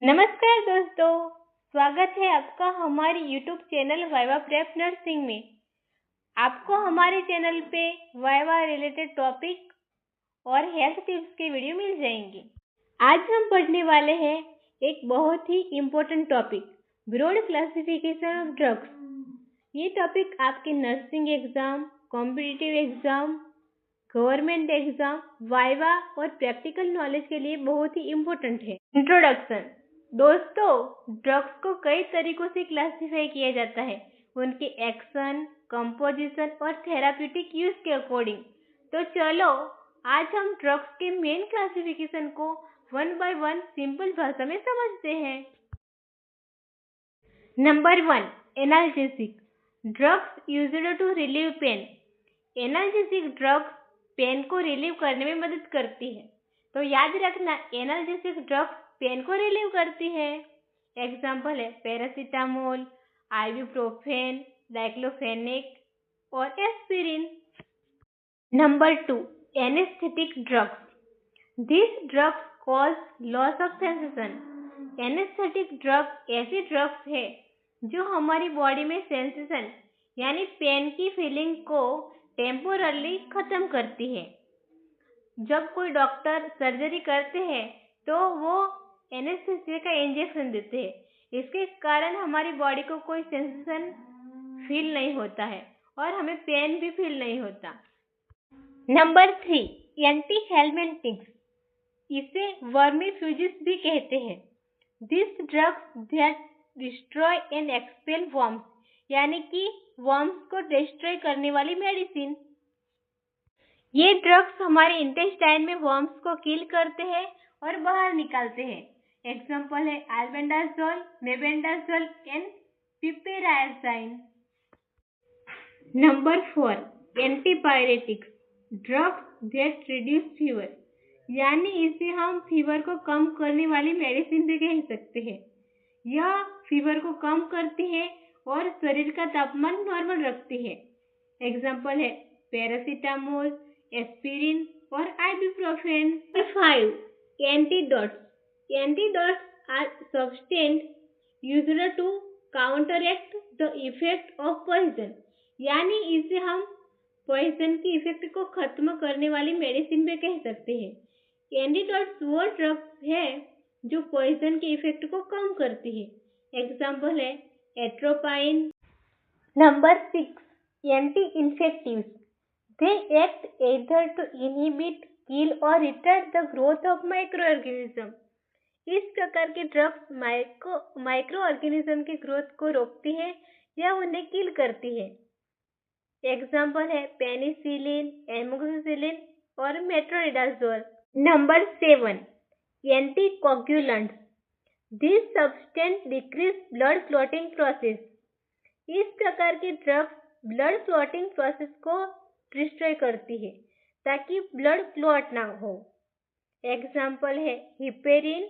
नमस्कार दोस्तों, स्वागत है आपका हमारे YouTube channel viva prep nursing में। आपको हमारे चैनल पे वाइवा रिलेटेड टॉपिक और हेल्थ टिप्स के वीडियो मिल जाएंगे। आज हम पढ़ने वाले हैं एक बहुत ही important topic, broad classification of drugs. ये टॉपिक आपके nursing exam, competitive exam, government exam, viva और प्रैक्टिकल नॉलेज के लिए बहुत ही इम्पोर्टेंट है। इंट्रोडक्शन। दोस्तों, ड्रग्स को कई तरीकों से क्लासिफाई किया जाता है, उनके एक्शन, कंपोजिशन और थेराप्यूटिक यूज के अकॉर्डिंग। तो चलो आज हम ड्रग्स के मेन क्लासिफिकेशन को वन बाय वन सिंपल भाषा में समझते हैं। Number 1, analgesic drugs used to relieve pain. Analgesic drugs pain को रिलीव करने में मदद करती है। तो याद रखना, एनाल्जेसिक ड्रग्स पेन को रिलीव करती है। एग्जाम्पल है पैरासीटामोल, आइबुप्रोफेन, डाइक्लोफेनेक और aspirin. Number 2, anaesthetic drugs. This drugs cause loss of sensation. Anaesthetic drug ऐसी ड्रग्स है जो हमारी बॉडी में सेंसेशन यानी पेन की फीलिंग को टेम्पोरली खत्म करती है। जब कोई डॉक्टर सर्जरी करते हैं तो वो एनेस्थेसिया का इंजेक्शन देते हैं। इसके कारण हमारी बॉडी को कोई सेंसेशन फील नहीं होता है और हमें पेन भी फील नहीं होता। Number 3, anti helminthics. इसे वर्मीफ्यूजिस भी कहते हैं। This drugs that destroy and expel worms, यानी कि वर्म्स को डिस्ट्रॉय करने वाली मेडिसिन। ये ड्रग्स हमारे इंटेस्टाइन में वर्म्स को किल करते हैं और बाहर निकालते हैं। एग्जाम्पल है albendazole, mebendazole and piperazine. Number 4, antipyretics drugs that reduce fever, यानी इसे हम फीवर को कम करने वाली मेडिसिन भी कह सकते हैं। यह फीवर को कम करती है और शरीर का तापमान नॉर्मल रखती है। एग्जाम्पल है पैरासीटामोल, एस्पिरिन और ibuprofen. 5, antidotes. Antidotes are substance used to counteract the effect of poison, यानी इसे हम पॉइजन की इफेक्ट को खत्म करने वाली मेडिसिन भी कह सकते हैं। एंटीडोट्स वो ड्रग्स है जो पॉइजन की इफेक्ट को कम करती है। एग्जाम्पल है atropine. Number 6, anti infectives. They act either to inhibit, kill or retard the growth of microorganism. इस प्रकार के ड्रग्स माइक्रो ऑर्गेनिज्म की ग्रोथ को रोकती है या उन्हें किल करती है। एग्जाम्पल है पेनिसिलिन, एमोक्सिसिलिन और metronidazole. Number 7, anticoagulants. This substance decrease blood clotting process. इस प्रकार के ड्रग्स ब्लड क्लॉटिंग प्रोसेस को डिस्ट्रॉय करती है ताकि ब्लड क्लॉट ना हो। एग्जाम्पल है हिपेरिन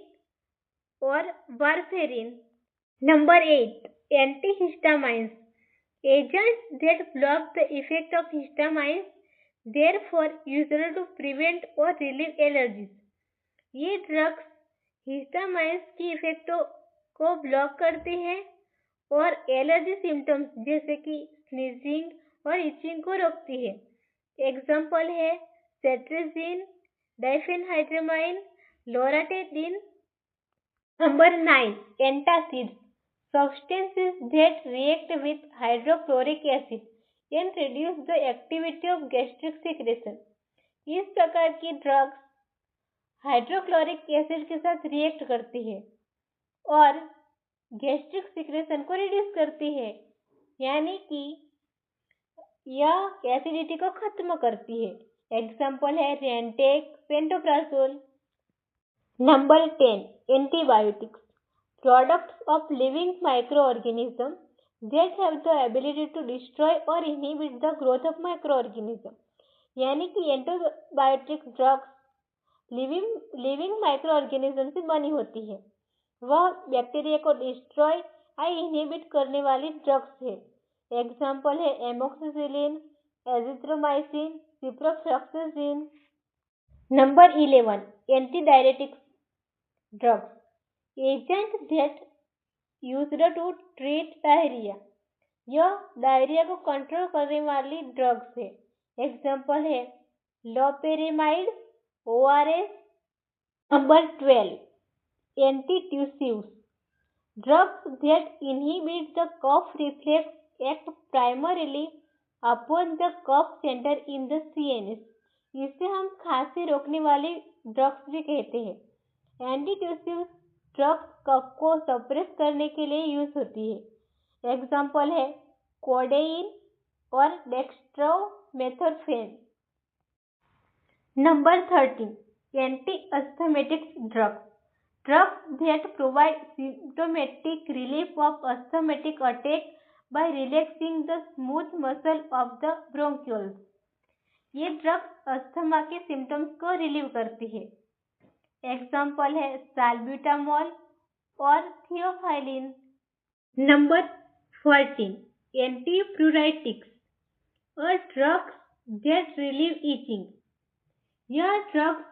और warfarin. Number 8, antihistamines. Agents that block the effect of histamines, therefore used to prevent or relieve allergies. ये ड्रग्स हिस्टामाइंस की इफेक्ट को ब्लॉक करते हैं और एलर्जी सिम्टम्स जैसे कि स्नीजिंग और इचिंग को रोकती है। एग्जाम्पल है cetirizine, diphenhydramine, loratadine. Number 9, antacids. Substances that react with hydrochloric acid and reduce the activity of gastric secretion. इस प्रकार की ड्रग्स हाइड्रोक्लोरिक एसिड के साथ रिएक्ट करती है और गैस्ट्रिक सिक्रेशन को रिड्यूस करती है, यानी कि यह एसिडिटी को खत्म करती है। एग्जाम्पल है Rantac, pantoprazole. Number 10, antibiotics. Products of living micro organism that have the ability to destroy or inhibit the growth of micro organism, यानी कि antibiotic drugs living micro organism से बनी होती है। वह बैक्टीरिया को डिस्ट्रॉय या इनहिबिट करने वाली ड्रग्स है। एग्जाम्पल है amoxicillin, azithromycin, ciprofloxacin. Number 11, antidiarrhoeals drugs. Agent that used to treat diarrhoea. यह डायरिया को कंट्रोल करने वाली ड्रग्स है। एग्जाम्पल है loperamide, ORS। Number 12 antitussives. Drugs that inhibit the cough reflex act primarily upon the cough center in the CNS। इसे हम खांसी रोकने वाली ड्रग्स भी कहते हैं। एंटीट्यूसिव ड्रग्स कफ को सप्रेस करने के लिए यूज होती है। एग्जाम्पल है कोडेइन और dextromethorphan. Number 13 anti asthmatic drugs. Drugs that provide symptomatic relief of asthmatic attack by relaxing the smooth muscle of the bronchioles। ये ड्रग्स अस्थमा के सिम्टम्स को रिलीव करती है। एग्जाम्पल है साल्ब्यूटामोल और theophylline. Number 14 antipruritics or drugs that relieve itching। यह ड्रग्स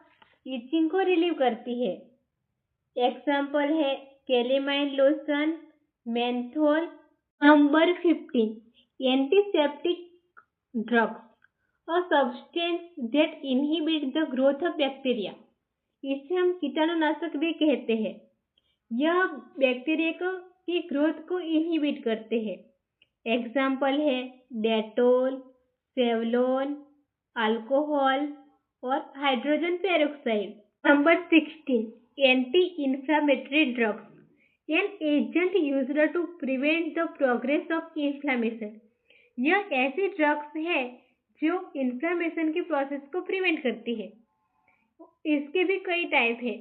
itching को रिलीव करती है। एग्जाम्पल है calamine lotion, menthol. Number 15 antiseptic drugs or substance that inhibit the growth of bacteria. इसे हम कीटाणुनाशक भी कहते हैं। यह बैक्टीरिया की ग्रोथ को इनहिबिट करते हैं। एग्जाम्पल है डेटोल, सेवलोन, अल्कोहल और hydrogen peroxide. Number 16 anti-inflammatory drugs. An agent used to prevent the progress of inflammation. यह ऐसी ड्रग्स है जो इन्फ्लेमेशन की प्रोसेस को प्रिवेंट करती है। इसके भी कई टाइप है।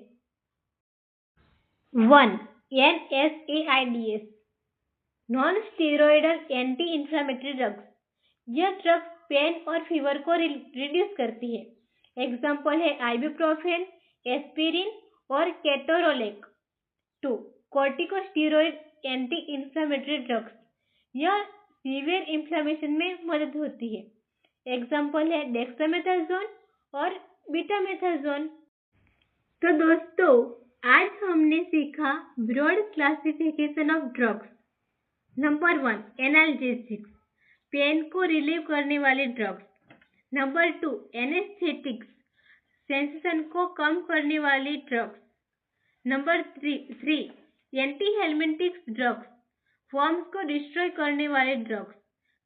1 NSAIDs non steroidal anti inflammatory drugs. यह ड्रग्स पेन और फीवर को रिड्यूस करती है। एग्जाम्पल है आइबुप्रोफेन, एस्पिरिन और केटोरोलेक। 2 कॉर्टिकोस्टेरॉइड एंटी इन्फ्लेमेटरी ड्रग्स। यह सीवियर इन्फ्लेमेशन में मदद होती है। एग्जाम्पल है डेक्सामेथासोन और बीटामेथासोन। तो दोस्तों आज हमने सीखा broad classification of drugs. Number 1 analgesics, pain को रिलीव करने वाले ड्रग्स। नंबर 2 एनेस्थेटिक्स, सेंसेशन को कम करने वाली ड्रग्स। नंबर 3 एंटीहेल्मिंथिक ड्रग्स, वर्म्स को डिस्ट्रॉय करने वाले ड्रग्स।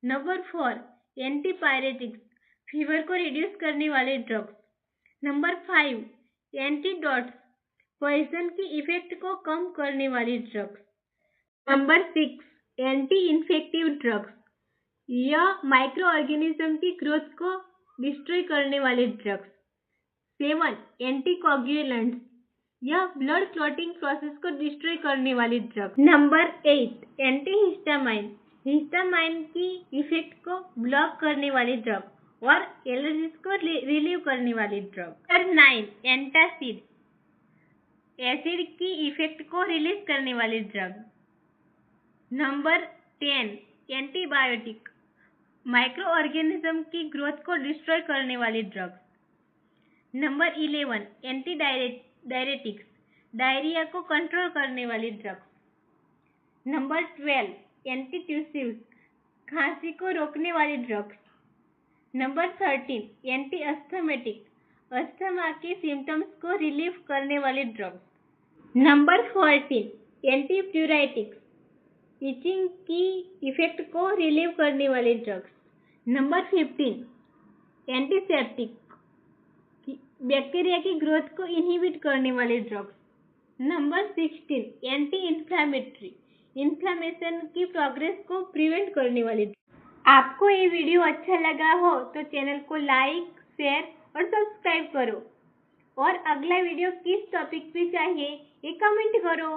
नंबर 4 एंटीपायरेटिक्स, फीवर को रिड्यूस करने वाले ड्रग्स। नंबर 5 एंटीडोट्स, पॉइजन की इफेक्ट को कम करने वाली drugs. Number 6 anti infective drugs, यह माइक्रो ऑर्गेनिज्म की ग्रोथ को डिस्ट्रॉय करने वाले ड्रग्स। 7 एंटीकोगुलेंट्स, यह ब्लड क्लॉटिंग प्रोसेस को डिस्ट्रॉय करने वाली ड्रग्स। नंबर 8 एंटीहिस्टामाइन, हिस्टामाइन की इफेक्ट को ब्लॉक करने वाली ड्रग और एलर्जीज को रिलीव करने वाली ड्रग। नंबर 9 एंटासिड, एसिड की इफेक्ट को रिलीज करने वाली drug. Number 10 antibiotic, micro organism की ग्रोथ को डिस्ट्रॉय करने वाली drug. Number 11 anti diuretics, diarrhoea को कंट्रोल करने वाली ड्रग्स। नंबर 12 एंटीट्यूसिव्स, खांसी को रोकने वाली drugs. Number 13 anti asthmatic, asthma के सिम्टम्स को रिलीव करने वाली ड्रग्स। नंबर 14 एंटीप्यूराइटिक्स, इचिंग की इफेक्ट को रिलीव करने वाली ड्रग्स। नंबर 15 एंटीसेप्टिक, बैक्टीरिया की ग्रोथ को इनहिबिट करने वाले drugs. Number 16 anti inflammatory, inflammation की प्रोग्रेस को प्रिवेंट करने वाली ड्रग्स। आपको ये वीडियो अच्छा लगा हो तो चैनल को लाइक, शेयर और सब्सक्राइब करो और अगला वीडियो किस टॉपिक पे चाहिए ये कमेंट करो।